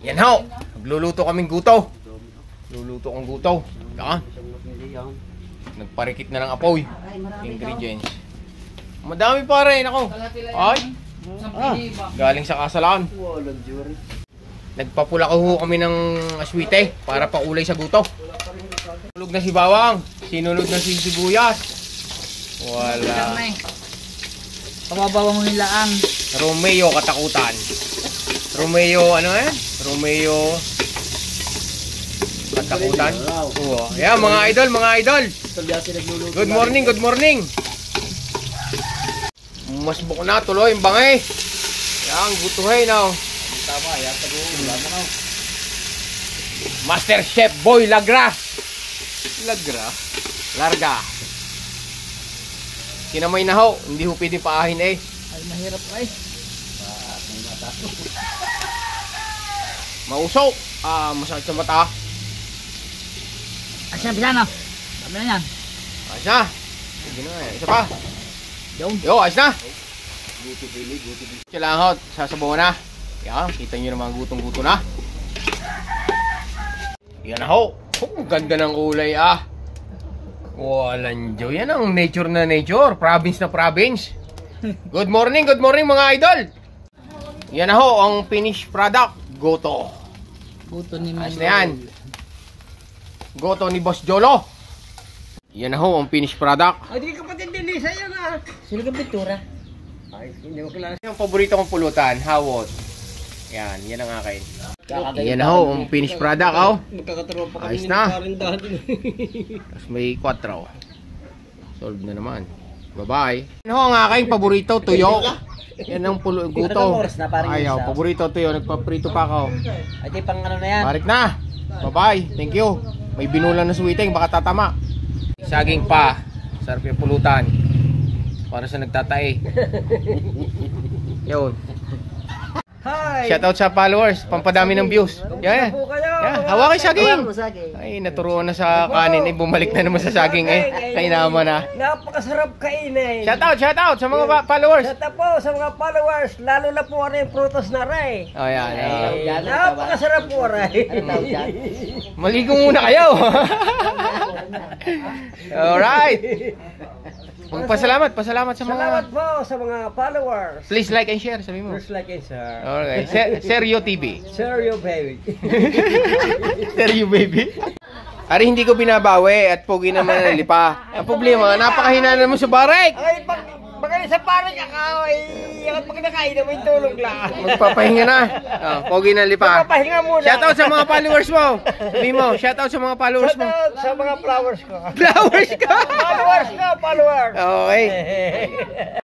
Yan ho. Magluluto kaming guto. Luluto kong guto. Yan. Nagparikit na ng apoy. Ingredients. Madami pa rin ako. Ay. Galing sa kasalaan. Nagpapula ko kami ng aswite para paulay sa guto. Tulog na si bawang. Sinunod na si sibuyas. Wala. Pababawang nilaang. Romeo katakutan. Romeo ano eh? Romeo katakutan. Oo. Yeah, mga idol, mga idol. Good morning, good morning. Mas buko na tuloy yung bangay. Yang gutuhay na. Tama, yata ko ulam na. Master Chef Boy Lagra. Lagra. Larga. Kinamay na ho, hindi ho pwedeng paahin eh. Ay, mahirap ay. Mausok. Masakit sa mata. Asya, bisa na. Sabi na yan. Ayos na. Sige na eh. Isa pa. Yo, ayos na. Kailangan ho, sasabawan na. Yan, kita nyo naman gutong-guto na. Yan na ho. Ganda ng kulay ah. Walang Diyo. Yan ang nature na nature. Province na province. Good morning mga idol. Yan na ho, ang finished product. Goto. Buto ni Ayos na yan. Goto ni Boss Jolo. Yan na ho, ang finished product. Ay, di kapatid din sa'yo na. Sino ka bitura? Ay, hindi ko kilala. Yung paborito kong pulutan, hawot. Yan, yan ang akin. Yan na ho, ang finished product oh. Ayos na. Tapos may 4. Solve na naman. Bye-bye. Yan ho, ang aking paborito, tuyo. Yan ang guto. Ayaw, paborito tuyo. Nagpaprito pa ako. Ay, di pang ano na yan. Balik na. Bye-bye. Thank you. May binulan na sweeting, baka tatama. Saging pa. Sarap yung pulutan. Para sa nagtatae. Yun. Hi! Shoutout sa followers, pampadami ng views. Yeah. Yeah, hawakin saging. Ay, naturuan na sa kanin, bumalik na naman sa saging Ay naman na. Napakasarap kainin. Shoutout sa mga followers. Shoutout po sa mga followers, lalo na po yung prutas na ray. Oh, yan. Napakasarap po ray. Maligo muna kayo. Alright. Pasalamat sa mga... Salamat po sa mga followers. Please like and share, sabi mo. Please like and share. Alright. Seryo TV. Seryo baby. Seryo baby. Ari, hindi ko binabawi at pogi naman ang lipa. Ang problema, napakahina naman sa barek. Ay, baka sa parang ako ay pag nakain naman tulog lang. Magpapahinga na. Pogi na lipa. Magpapahinga muna. Shoutout sa mga followers mo. Sabi mo, shoutout sa mga followers mo. Shoutout sa mga flowers ko. Flowers ka? Followers ko, followers. Okay.